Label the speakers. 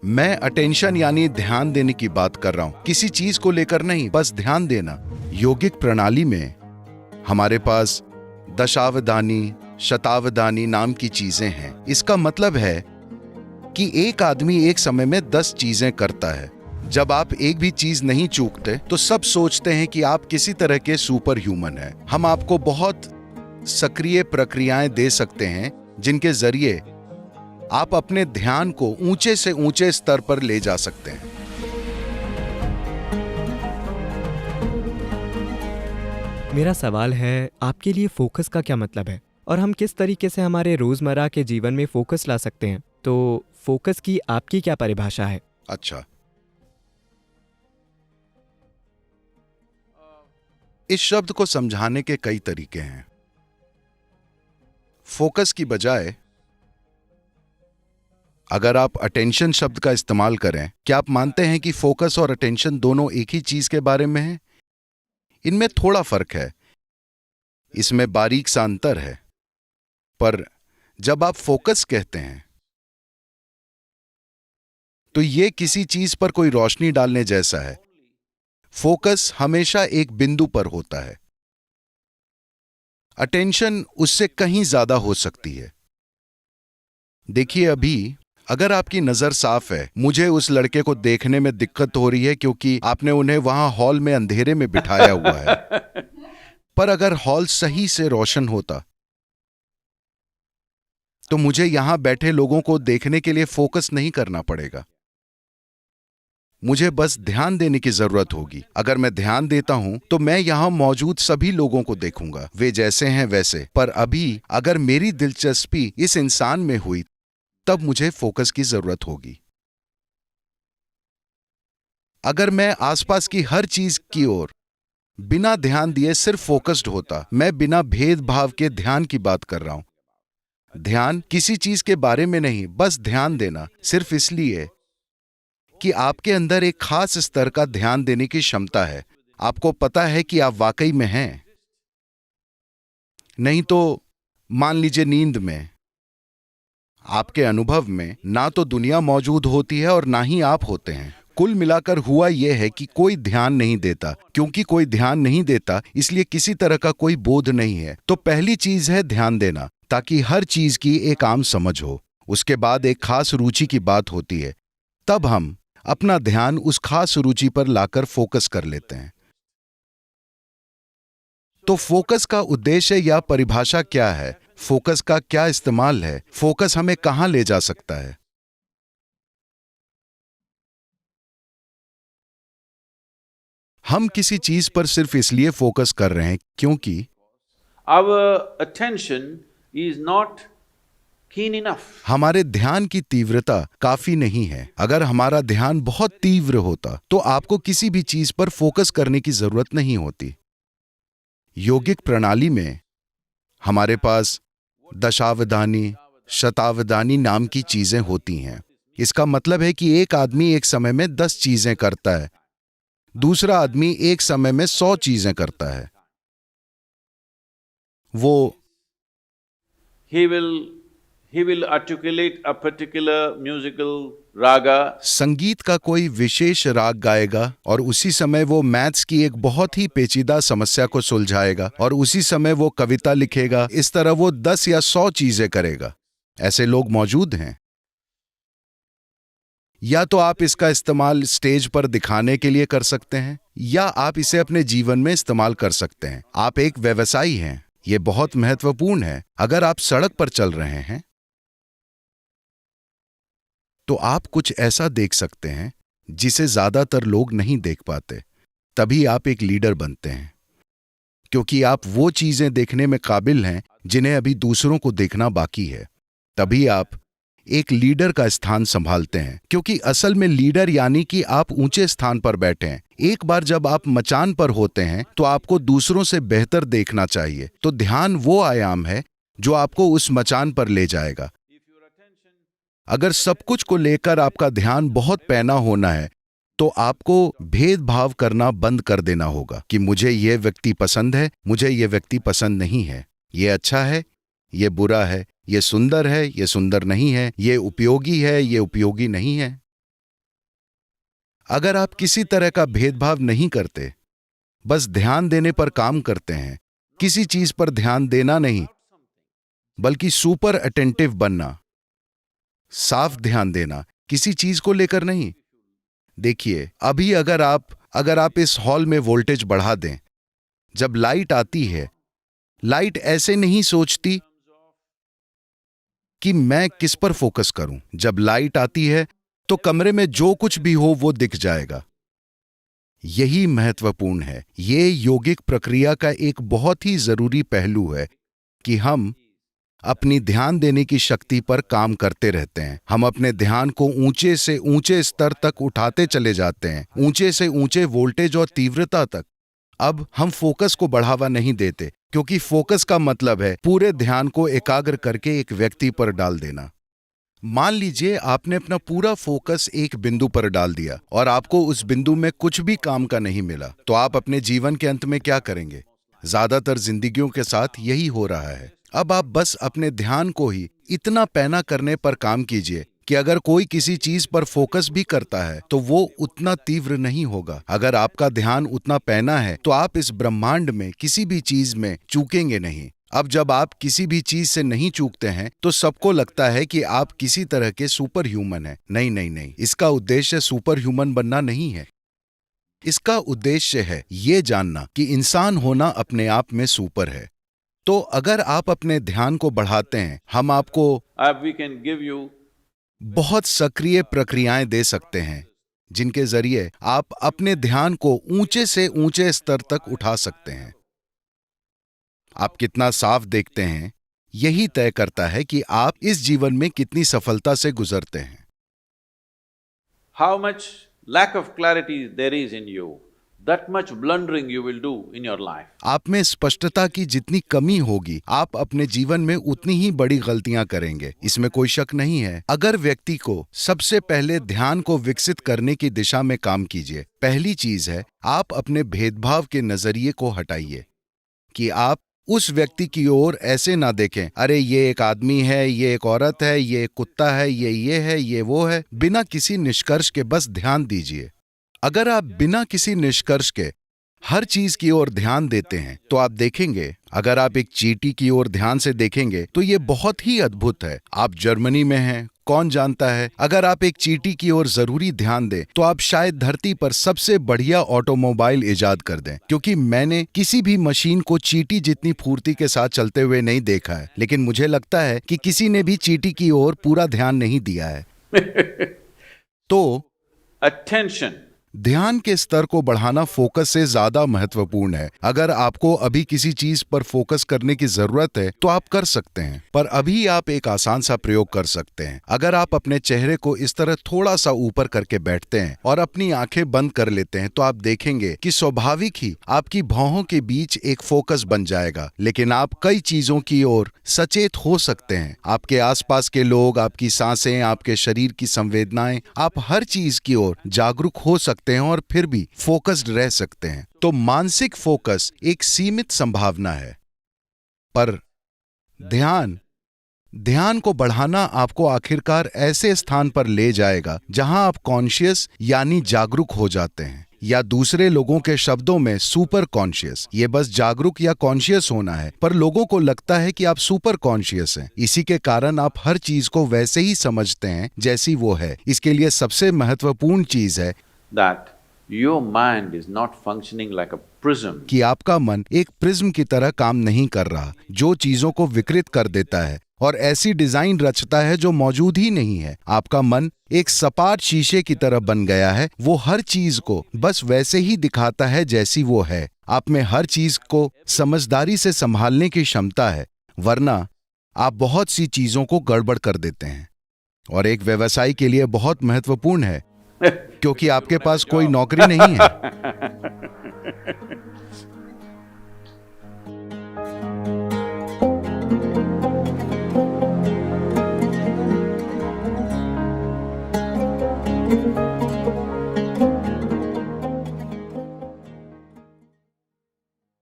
Speaker 1: मैं अटेंशन यानी ध्यान देने की बात कर रहा हूं, किसी चीज को लेकर नहीं, बस ध्यान देना। योगिक प्रणाली में हमारे पास दशावधानी, शतावधानी नाम की चीजें हैं। इसका मतलब है कि एक आदमी एक समय में 10 चीजें करता है। जब आप एक भी चीज नहीं चूकते तो सब सोचते हैं कि आप किसी तरह के सुपर ह्यूमन हैं। हम आपको बहुत सक्रिय प्रक्रियाएं दे सकते हैं जिनके जरिए आप अपने ध्यान को ऊंचे से ऊंचे स्तर पर ले जा सकते हैं।
Speaker 2: मेरा सवाल है, आपके लिए फोकस का क्या मतलब है और हम किस तरीके से हमारे रोजमर्रा के जीवन में फोकस ला सकते हैं? तो फोकस की आपकी क्या परिभाषा है?
Speaker 1: अच्छा, इस शब्द को समझाने के कई तरीके हैं। फोकस की बजाय अगर आप अटेंशन शब्द का इस्तेमाल करें, क्या आप मानते हैं कि फोकस और अटेंशन दोनों एक ही चीज के बारे में हैं? इनमें थोड़ा फर्क है, इसमें बारीक सा अंतर है। पर जब आप फोकस कहते हैं तो यह किसी चीज पर कोई रोशनी डालने जैसा है। फोकस हमेशा एक बिंदु पर होता है। अटेंशन उससे कहीं ज्यादा हो सकती है। देखिए, अभी अगर आपकी नजर साफ है, मुझे उस लड़के को देखने में दिक्कत हो रही है क्योंकि आपने उन्हें वहां हॉल में अंधेरे में बिठाया हुआ है। पर अगर हॉल सही से रोशन होता तो मुझे यहां बैठे लोगों को देखने के लिए फोकस नहीं करना पड़ेगा। मुझे बस ध्यान देने की जरूरत होगी। अगर मैं ध्यान देता हूं तो मैं यहां मौजूद सभी लोगों को देखूंगा, वे जैसे हैं वैसे। पर अभी अगर मेरी दिलचस्पी इस इंसान में हुई तब मुझे फोकस की जरूरत होगी। अगर मैं आसपास की हर चीज की ओर बिना ध्यान दिए सिर्फ फोकस्ड होता, मैं बिना भेदभाव के ध्यान की बात कर रहा हूं। ध्यान किसी चीज के बारे में नहीं, बस ध्यान देना, सिर्फ इसलिए कि आपके अंदर एक खास स्तर का ध्यान देने की क्षमता है। आपको पता है कि आप वाकई में हैं। नहीं तो मान लीजिए नींद में आपके अनुभव में ना तो दुनिया मौजूद होती है और ना ही आप होते हैं। कुल मिलाकर हुआ यह है कि कोई ध्यान नहीं देता। क्योंकि कोई ध्यान नहीं देता, इसलिए किसी तरह का कोई बोध नहीं है। तो पहली चीज है ध्यान देना, ताकि हर चीज की एक आम समझ हो। उसके बाद एक खास रुचि की बात होती है, तब हम अपना ध्यान उस खास रुचि पर लाकर फोकस कर लेते हैं। तो फोकस का उद्देश्य या परिभाषा क्या है? फोकस का क्या इस्तेमाल है? फोकस हमें कहां ले जा सकता है? हम किसी चीज पर सिर्फ इसलिए फोकस कर रहे हैं क्योंकि
Speaker 3: our attention is not keen enough.
Speaker 1: हमारे ध्यान की तीव्रता काफी नहीं है। अगर हमारा ध्यान बहुत तीव्र होता तो आपको किसी भी चीज पर फोकस करने की जरूरत नहीं होती। योगिक प्रणाली में हमारे पास दशावधानी, शतावधानी नाम की चीजें होती हैं। इसका मतलब है कि एक आदमी एक समय में 10 चीजें करता है, दूसरा आदमी एक समय में 100 चीजें करता है। वो
Speaker 3: He will articulate a particular musical raga.
Speaker 1: संगीत का कोई विशेष राग गाएगा और उसी समय वो मैथ्स की एक बहुत ही पेचीदा समस्या को सुलझाएगा और उसी समय वो कविता लिखेगा। इस तरह वो 10 या 100 चीजें करेगा। ऐसे लोग मौजूद हैं। या तो आप इसका इस्तेमाल स्टेज पर दिखाने के लिए कर सकते हैं, या आप इसे अपने जीवन में इस्तेमाल कर सकते हैं। आप एक व्यवसायी हैं, यह बहुत महत्वपूर्ण है। अगर आप सड़क पर चल रहे हैं तो आप कुछ ऐसा देख सकते हैं जिसे ज्यादातर लोग नहीं देख पाते। तभी आप एक लीडर बनते हैं, क्योंकि आप वो चीजें देखने में काबिल हैं जिन्हें अभी दूसरों को देखना बाकी है। तभी आप एक लीडर का स्थान संभालते हैं, क्योंकि असल में लीडर यानी कि आप ऊंचे स्थान पर बैठे हैं। एक बार जब आप मचान पर होते हैं तो आपको दूसरों से बेहतर देखना चाहिए। तो ध्यान वो आयाम है जो आपको उस मचान पर ले जाएगा। अगर सब कुछ को लेकर आपका ध्यान बहुत पैना होना है तो आपको भेदभाव करना बंद कर देना होगा कि मुझे यह व्यक्ति पसंद है, मुझे यह व्यक्ति पसंद नहीं है, ये अच्छा है, ये बुरा है, ये सुंदर है, ये सुंदर नहीं है, ये उपयोगी है, ये उपयोगी नहीं है। अगर आप किसी तरह का भेदभाव नहीं करते, बस ध्यान देने पर काम करते हैं, किसी चीज पर ध्यान देना नहीं बल्कि सुपर अटेंटिव बनना, साफ ध्यान देना, किसी चीज को लेकर नहीं। देखिए, अभी अगर आप इस हॉल में वोल्टेज बढ़ा दें, जब लाइट आती है, लाइट ऐसे नहीं सोचती कि मैं किस पर फोकस करूं। जब लाइट आती है तो कमरे में जो कुछ भी हो वो दिख जाएगा। यही महत्वपूर्ण है। ये योगिक प्रक्रिया का एक बहुत ही जरूरी पहलू है कि हम अपनी ध्यान देने की शक्ति पर काम करते रहते हैं। हम अपने ध्यान को ऊंचे से ऊंचे स्तर तक उठाते चले जाते हैं, ऊंचे से ऊंचे वोल्टेज और तीव्रता तक। अब हम फोकस को बढ़ावा नहीं देते, क्योंकि फोकस का मतलब है पूरे ध्यान को एकाग्र करके एक व्यक्ति पर डाल देना। मान लीजिए आपने अपना पूरा फोकस एक बिंदु पर डाल दिया और आपको उस बिंदु में कुछ भी काम का नहीं मिला, तो आप अपने जीवन के अंत में क्या करेंगे? ज्यादातर जिंदगियों के साथ यही हो रहा है। अब आप बस अपने ध्यान को ही इतना पैना करने पर काम कीजिए कि अगर कोई किसी चीज पर फोकस भी करता है तो वो उतना तीव्र नहीं होगा। अगर आपका ध्यान उतना पैना है तो आप इस ब्रह्मांड में किसी भी चीज में चूकेंगे नहीं। अब जब आप किसी भी चीज से नहीं चूकते हैं तो सबको लगता है कि आप किसी तरह के सुपर ह्यूमन हैं। नहीं नहीं नहीं, इसका उद्देश्य सुपर ह्यूमन बनना नहीं है। इसका उद्देश्य है ये जानना कि इंसान होना अपने आप में सुपर है। तो अगर आप अपने ध्यान को बढ़ाते हैं, हम आपको
Speaker 3: we can give you
Speaker 1: बहुत सक्रिय प्रक्रियाएं दे सकते हैं जिनके जरिए आप अपने ध्यान को ऊंचे से ऊंचे स्तर तक उठा सकते हैं। आप कितना साफ देखते हैं, यही तय करता है कि आप इस जीवन में कितनी सफलता से गुजरते हैं।
Speaker 3: how much lack of clarity there is in you, that much blundering you will do in your life.
Speaker 1: आप में स्पष्टता की जितनी कमी होगी, आप अपने जीवन में उतनी ही बड़ी गलतियां करेंगे, इसमें कोई शक नहीं है। अगर व्यक्ति को सबसे पहले ध्यान को विकसित करने की दिशा में काम कीजिए। पहली चीज है, आप अपने भेदभाव के नजरिए को हटाइए कि आप उस व्यक्ति की ओर ऐसे ना देखें, अरे ये एक आदमी है, ये एक औरत है, ये एक कुत्ता है, ये है, ये वो है। बिना किसी निष्कर्ष के बस ध्यान दीजिए। अगर आप बिना किसी निष्कर्ष के हर चीज की ओर ध्यान देते हैं तो आप देखेंगे, अगर आप एक चींटी की ओर ध्यान से देखेंगे तो ये बहुत ही अद्भुत है। आप जर्मनी में हैं, कौन जानता है, अगर आप एक चींटी की ओर जरूरी ध्यान दें तो आप शायद धरती पर सबसे बढ़िया ऑटोमोबाइल इजाद कर दें। क्योंकि मैंने किसी भी मशीन को चींटी जितनी फुर्ती के साथ चलते हुए नहीं देखा है, लेकिन मुझे लगता है कि किसी ने भी चींटी की ओर पूरा ध्यान नहीं दिया है। तो
Speaker 3: Attention.
Speaker 1: ध्यान के स्तर को बढ़ाना फोकस से ज्यादा महत्वपूर्ण है। अगर आपको अभी किसी चीज पर फोकस करने की जरूरत है तो आप कर सकते हैं, पर अभी आप एक आसान सा प्रयोग कर सकते हैं। अगर आप अपने चेहरे को इस तरह थोड़ा सा ऊपर करके बैठते हैं और अपनी आंखें बंद कर लेते हैं तो आप देखेंगे कि स्वाभाविक ही आपकी भौहों के बीच एक फोकस बन जाएगा। लेकिन आप कई चीजों की ओर सचेत हो सकते हैं। आपके आसपास के लोग, आपकी सांसें, आपके शरीर की संवेदनाएं, आप हर चीज की ओर जागरूक हो सकते हैं और फिर भी फोकस्ड रह सकते हैं। तो मानसिक फोकस एक सीमित संभावना है, पर ध्यान को बढ़ाना आपको आखिरकार ऐसे स्थान पर ले जाएगा जहां आप कॉन्शियस यानी जागरूक हो जाते हैं, या दूसरे लोगों के शब्दों में सुपर कॉन्शियस। ये बस जागरूक या कॉन्शियस होना है, पर लोगों को लगता है कि आप सुपर कॉन्शियस हैं। इसी के कारण आप हर चीज को वैसे ही समझते हैं जैसी वो है। इसके लिए सबसे महत्वपूर्ण चीज है
Speaker 3: That your mind is not functioning like a prism.
Speaker 1: कि आपका मन एक प्रिज्म की तरह काम नहीं कर रहा, जो चीजों को विकृत कर देता है और ऐसी डिजाइन रचता है जो मौजूद ही नहीं है। आपका मन एक सपाट शीशे की तरह बन गया है। वो हर चीज को बस वैसे ही दिखाता है जैसी वो है। आप में हर चीज को समझदारी से संभालने की क्षमता है, वरना आप बहुत सी चीजों को गड़बड़ कर देते हैं। और एक व्यवसायी के लिए बहुत महत्वपूर्ण है, क्योंकि आपके पास कोई नौकरी नहीं है।